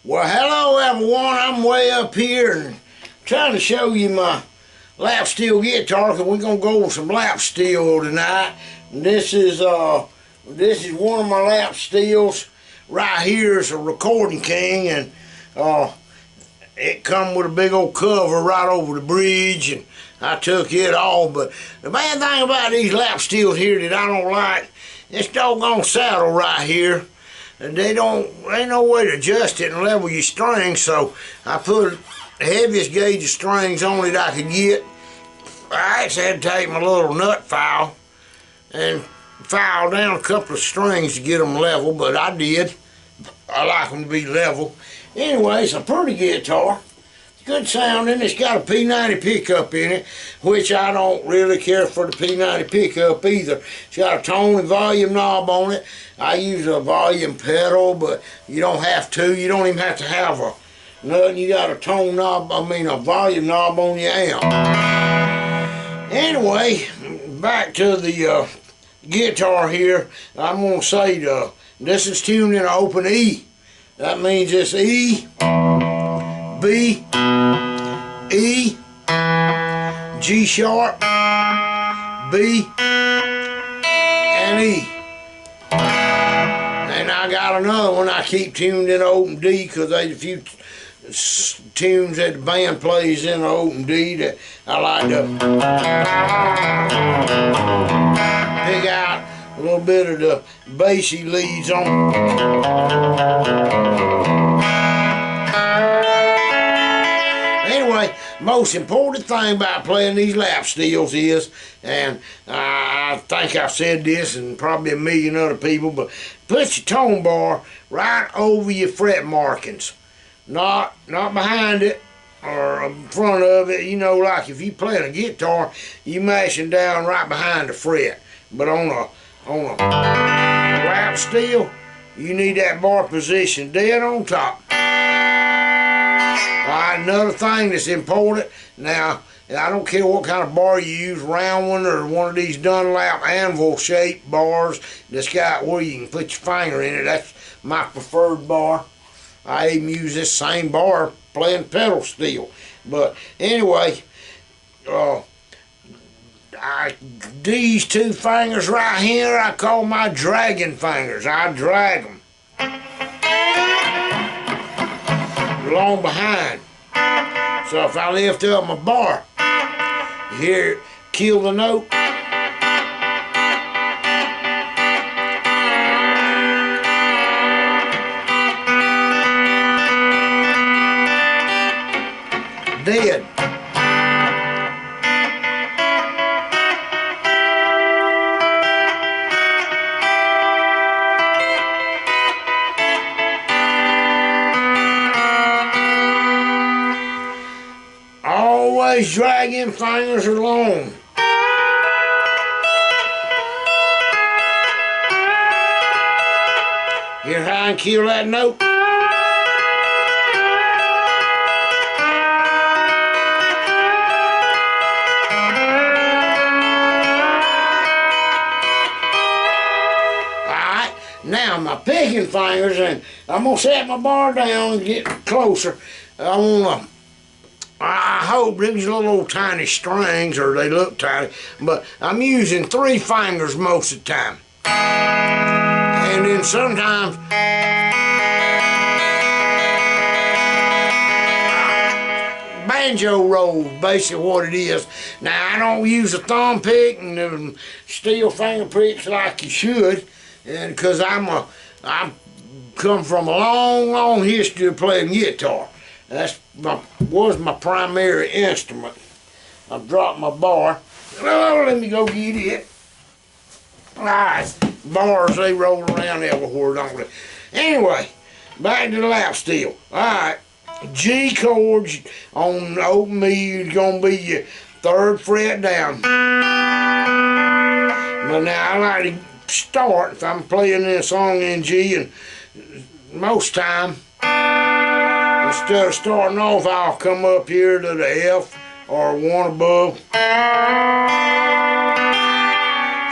Well, hello everyone. I'm way up here and trying to show you my lap steel guitar, because we're gonna go over some lap steel tonight. And this is one of my lap steels. Right here is a Recording King, and it come with a big old cover right over the bridge, and I took it off. But the bad thing about these lap steels here that I don't like, this doggone saddle right here. And ain't no way to adjust it and level your strings, so I put the heaviest gauge of strings on it I could get. I actually had to take my little nut file and file down a couple of strings to get them level, but I did. I like them to be level. Anyway, it's a pretty guitar. Good sounding. It's got a P90 pickup in it, which I don't really care for the P90 pickup either. It's got a tone and volume knob on it. I use a volume pedal, but you don't have to. You don't even have to have a nothing. You got a tone knob, a volume knob on your amp. Anyway, back to the guitar here. I'm going to say this is tuned in an open E. That means it's E, B, E, G sharp, B, and E. And I got another one I keep tuned in open D, because there's a few tunes that the band plays in open D that I like to pick out a little bit of the bassy leads on. Anyway, most important thing about playing these lap steels is, and I think I've said this and probably a million other people, but put your tone bar right over your fret markings. Not behind it or in front of it. You know, like if you playing a guitar, you mashing down right behind the fret. But on a lap steel, you need that bar position dead on top. Alright, another thing that's important, now, I don't care what kind of bar you use, round one or one of these Dunlap anvil shaped bars that's got where you can put your finger in it. That's my preferred bar. I even use this same bar playing pedal steel. But anyway, these two fingers right here, I call my dragging fingers. I drag them along behind. So if I lift up my bar, you hear it kill the note. Dead. Always dragging fingers along. Hear how I kill that note? Alright, now my picking fingers, and I'm going to set my bar down and get closer. I hope these little old tiny strings, or they look tiny, but I'm using 3 fingers most of the time. And then sometimes banjo roll, basically what it is. Now I don't use a thumb pick and steel finger picks like you should, and because I come from a long history of playing guitar. Was my primary instrument. I've dropped my bar. Oh, let me go get it. Alright, bars, they roll around everywhere, don't they? Anyway, back to the lap steel. Alright, G chords on open E is going to be your 3rd fret down. But now I like to start, if I'm playing this song in G, and most time, instead of starting off, I'll come up here to the F or one above.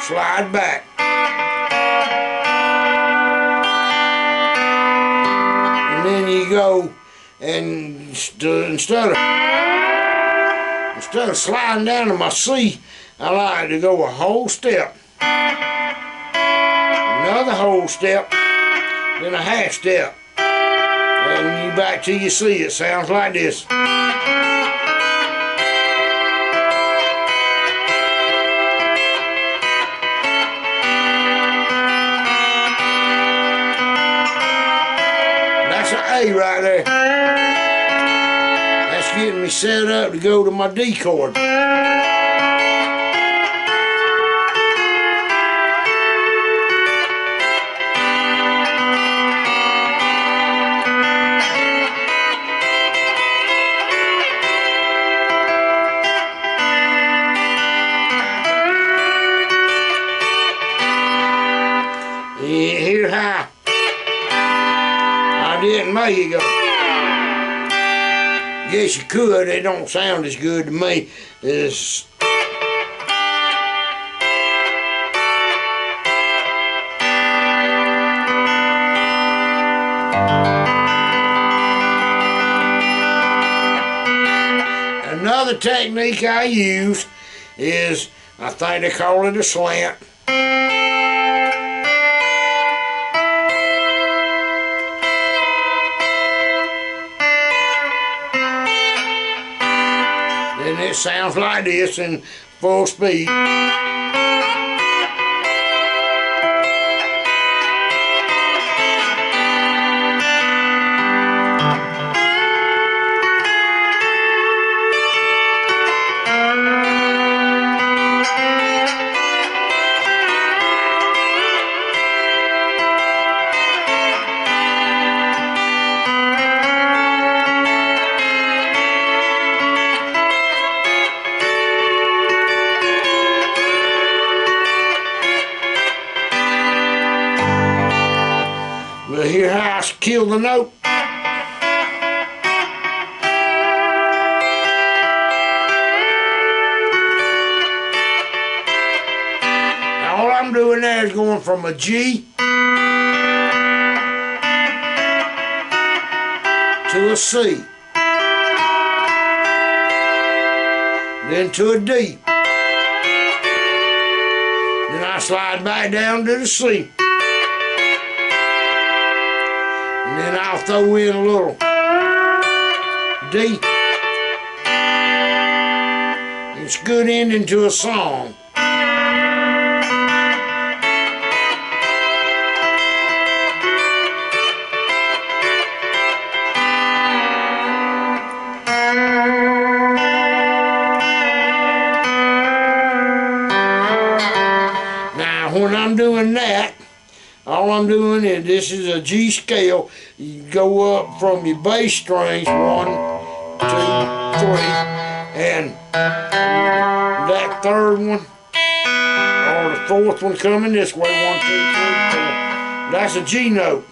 Slide back. And then you go and instead of sliding down to my C, I like to go a whole step, another whole step, then a half step, and you back to your C. It sounds like this. That's an A right there. That's getting me set up to go to my D chord. Hear how I didn't make it go. Yes, you could. It don't sound as good to me as another technique I use is, I think they call it a slant. And it sounds like this in full speed. Well, hear how I kill the note. Now all I'm doing there is going from a G to a C, then to a D, then I slide back down to the C. And then I'll throw in a little D. It's a good ending to a song. Now when I'm doing that, all I'm doing is, this is a G scale. You go up from your bass strings, 1, 2, 3, and that third one, or the fourth one coming this way, 1, 2, 3, 4. That's a G note.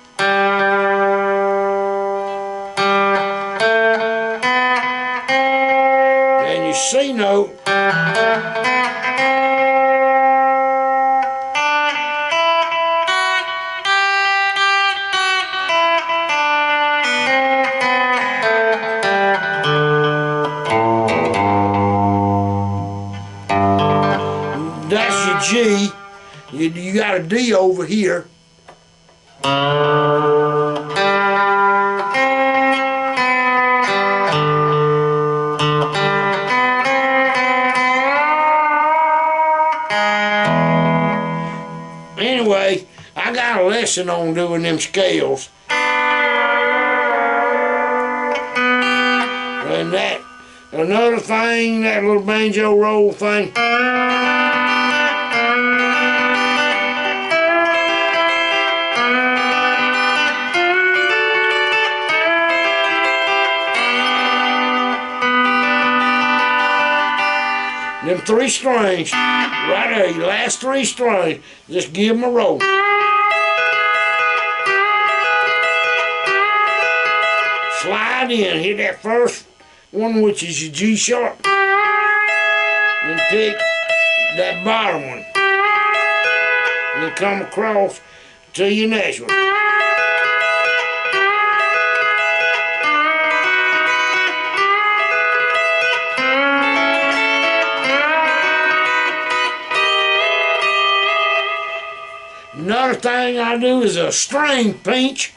And your C note, that's your G. You got a D over here. Anyway, I got a lesson on doing them scales. And that, another thing, that little banjo roll thing. Them 3 strings, right there, your last 3 strings, just give them a roll. Slide in, hit that first one, which is your G sharp. Then pick that bottom one. Then come across to your next one. another thing I do is a string pinch.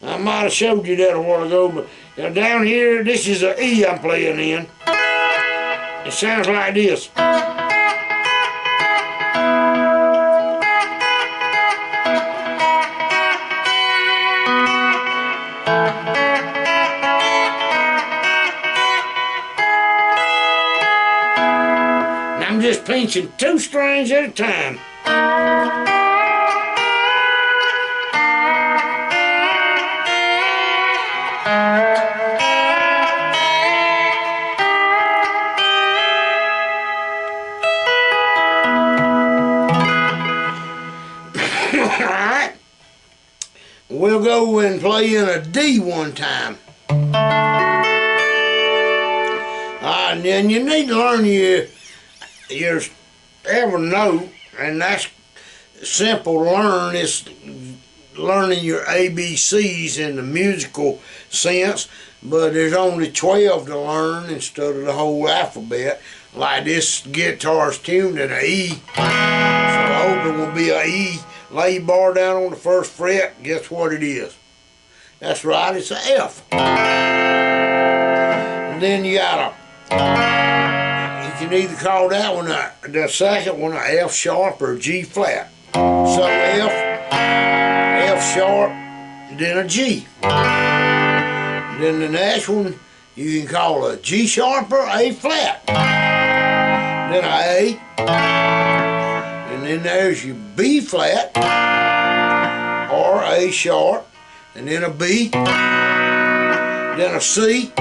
I might have showed you that a while ago, but down here, this is an E I'm playing in. It sounds like this. And I'm just pinching 2 strings at a time. Alright, we'll go and play in a D one time. Alright, and then you need to learn your every note, and that's simple to learn. It's learning your ABCs in the musical sense, but there's only 12 to learn instead of the whole alphabet. Like this guitar's tuned in an E, so I hope it will be an E. Lay your bar down on the 1st fret, guess what it is? That's right, it's an F. And then you got you can either call that one the 2nd one a F sharp or a G flat. So F sharp, then a G. Then the next one you can call a G sharp or A flat. Then a A. And then there's your B flat or A sharp, and then a B, then a C,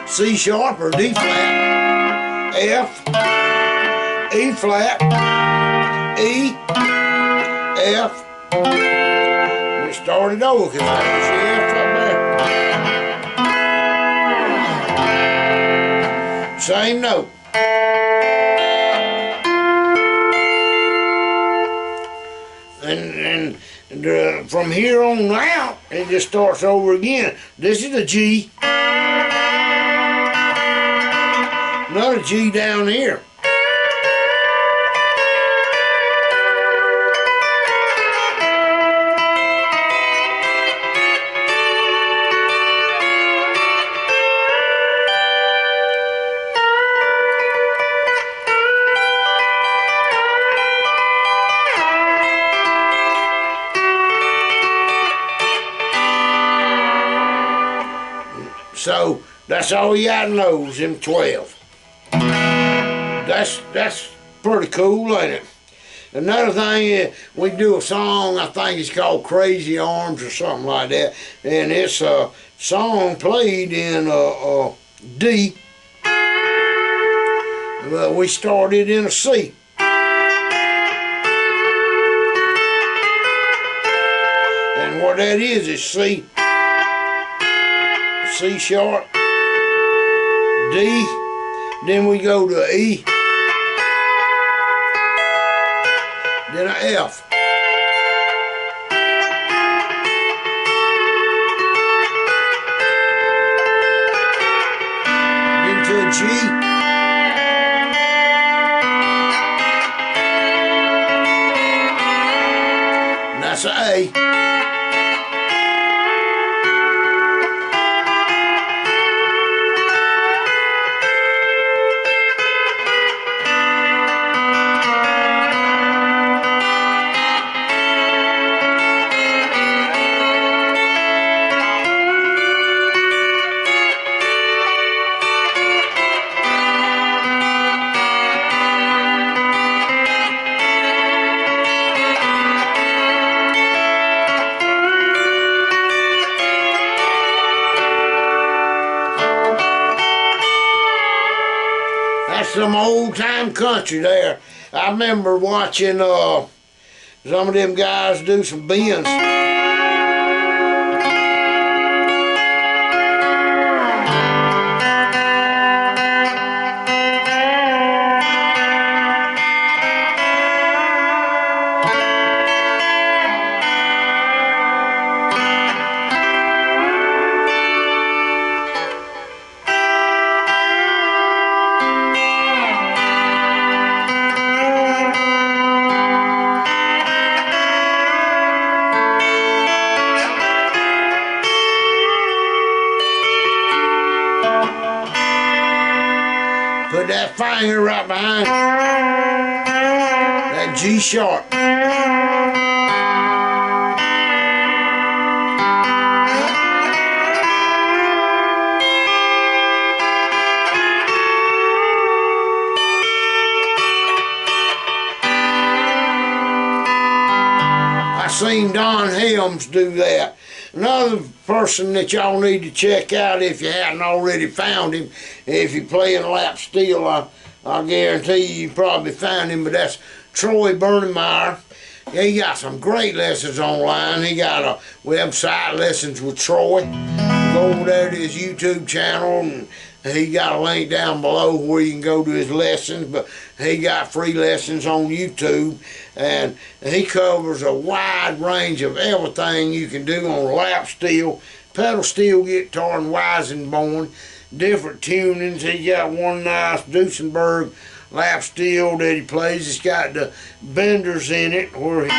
C sharp or D flat, F, E flat, E, F. We started over because there's the F up there. Same note. And from here on out, it just starts over again. This is a G. Another G down here. So that's all you got to know is them 12. That's pretty cool, ain't it? Another thing is we do a song, I think it's called Crazy Arms or something like that, and it's a song played in D. Well, we started in a C. And what that is C. C sharp, D, then we go to E, then a F, then to a G, and that's an A. Some old time country there. I remember watching some of them guys do some bends. Put that finger right behind that G sharp. I seen Don Helms do that. Another person that y'all need to check out if you hadn't already found him, if you're playing lap steel, I guarantee you probably found him, but that's Troy Bernemeyer. He got some great lessons online. He got a website, Lessons with Troy. Go over there to his YouTube channel, and he got a link down below where you can go to his lessons, but he got free lessons on YouTube, and he covers a wide range of everything you can do on lap steel, pedal steel guitar, and Weizenborn, different tunings. He got one nice Duesenberg lap steel that he plays. It's got the benders in it where he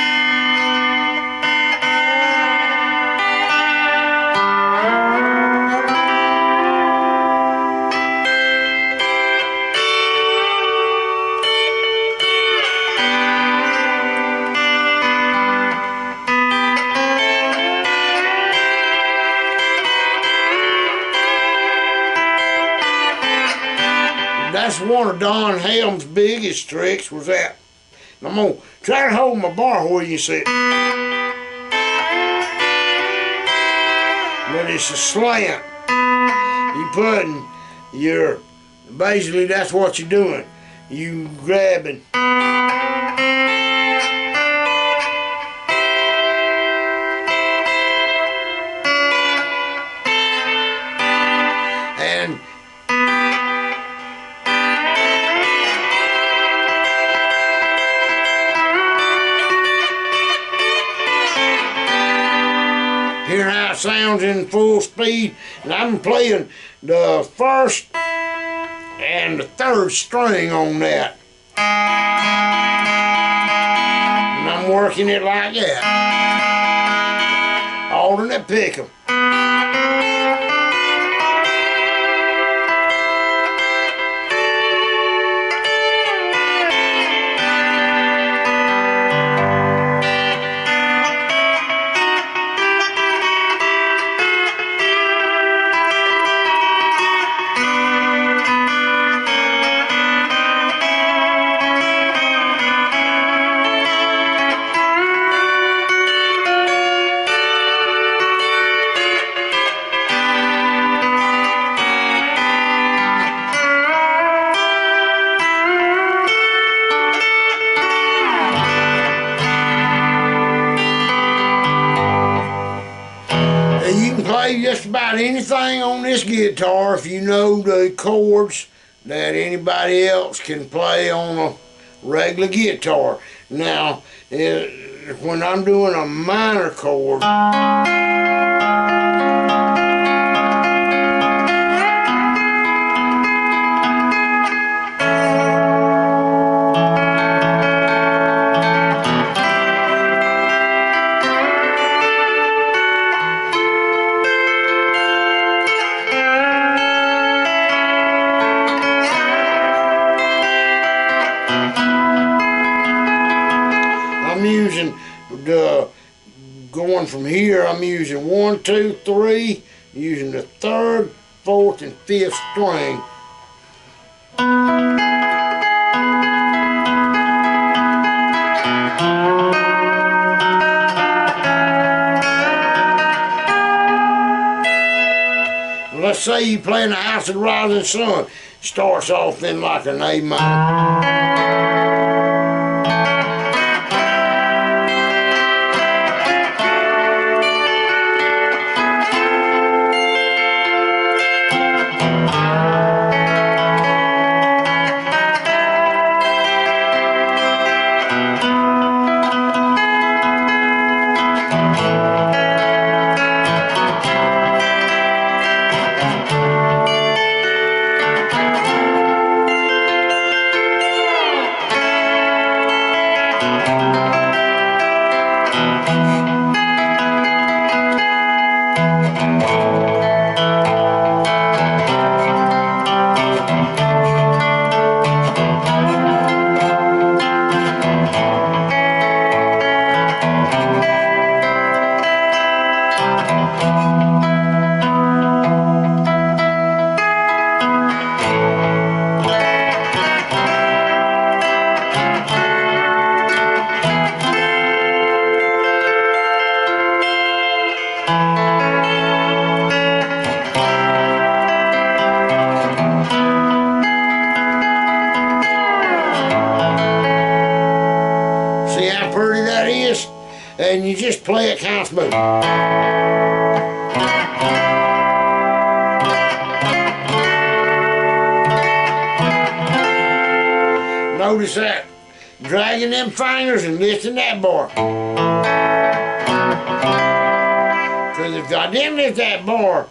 that's one of Don Helm's biggest tricks was that. I'm going to try to hold my bar where you see it. But it's a slant. You putting your, basically that's what you're doing. You grabbing. And hear how it sounds in full speed, and I'm playing the first and the third string on that, and I'm working it like that, alternate pick 'em. You can play just about anything on this guitar if you know the chords that anybody else can play on a regular guitar. Now, when I'm doing a minor chord, I'm using the, going from here, I'm using 1, 2, 3, using the 3rd, 4th, and 5th string. Let's say you play in the House of the Rising Sun, starts off in like an A minor. just play it kind of smooth. Notice that. Dragging them fingers and lifting that bar. Because if I didn't lift that bar,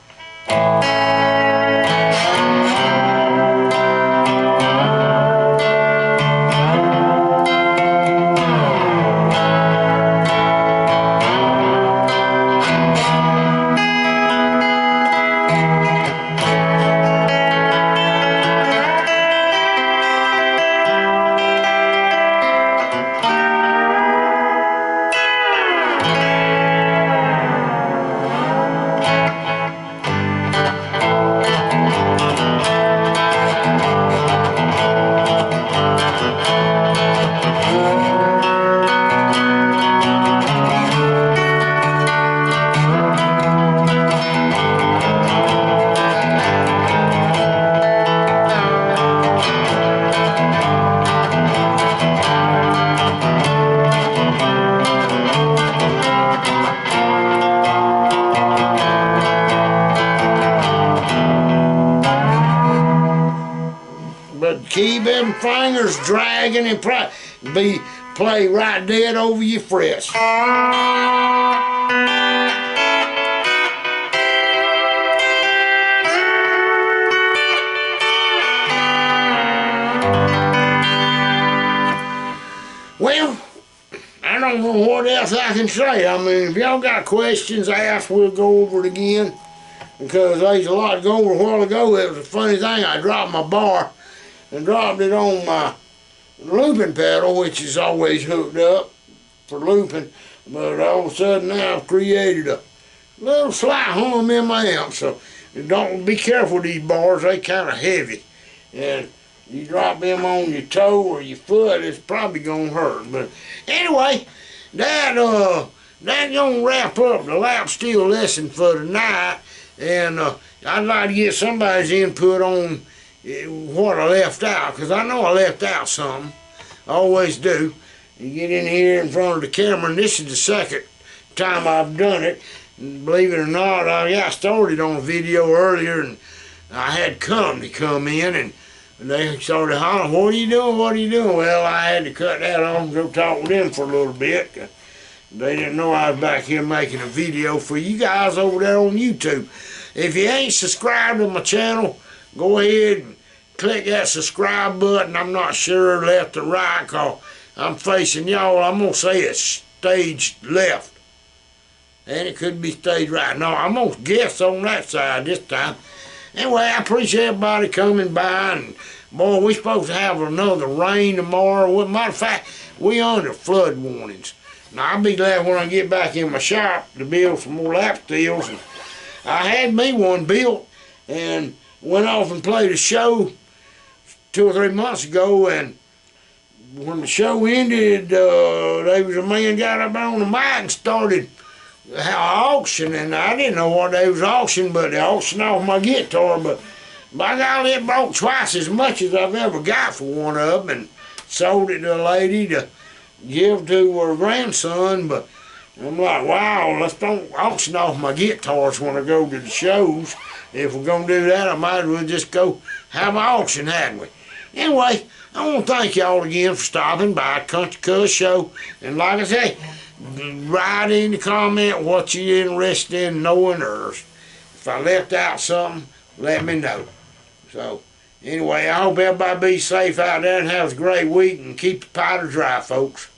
keep them fingers dragging and play right dead over your frets. Well, I don't know what else I can say. I mean, if y'all got questions, ask, we'll go over it again. Because there's a lot to go over a while ago. It was a funny thing. I dropped my bar and dropped it on my looping pedal, which is always hooked up for looping, but all of a sudden now I've created a little slight hum in my amp, so don't be careful with these bars, they kind of heavy, and you drop them on your toe or your foot, it's probably gonna hurt. But anyway, that's gonna wrap up the lap steel lesson for tonight, and I'd like to get somebody's input on what I left out, because I know I left out something. I always do. You get in here in front of the camera, and this is the second time I've done it. And believe it or not, I got started on a video earlier, and I had company come in, and they started hollering, "What are you doing? What are you doing?" Well, I had to cut that off and go talk with them for a little bit. They didn't know I was back here making a video for you guys over there on YouTube. If you ain't subscribed to my channel, go ahead and click that subscribe button. I'm not sure left or right, because I'm facing y'all. I'm going to say it's stage left. And it could be stage right. No, I'm going to guess on that side this time. Anyway, I appreciate everybody coming by. And boy, we're supposed to have another rain tomorrow. Well, matter of fact, we under flood warnings. Now, I'll be glad when I get back in my shop to build some more lap steels. And I had me one built and went off and played a show 2 or 3 months ago, and when the show ended, there was a man got up on the mic and started auction, and I didn't know what they was auctioning, but they auctioned off my guitar, but by golly, it brought twice as much as I've ever got for one of them, and sold it to a lady to give to her grandson. But I'm like, wow, let's don't auction off my guitars when I go to the shows. If we're going to do that, I might as well just go have an auction, hadn't we? Anyway, I want to thank y'all again for stopping by Country Cuss Show. And like I say, write in the comment what you're interested in knowing, or if I left out something, let me know. So, anyway, I hope everybody be safe out there and have a great week, and keep the powder dry, folks.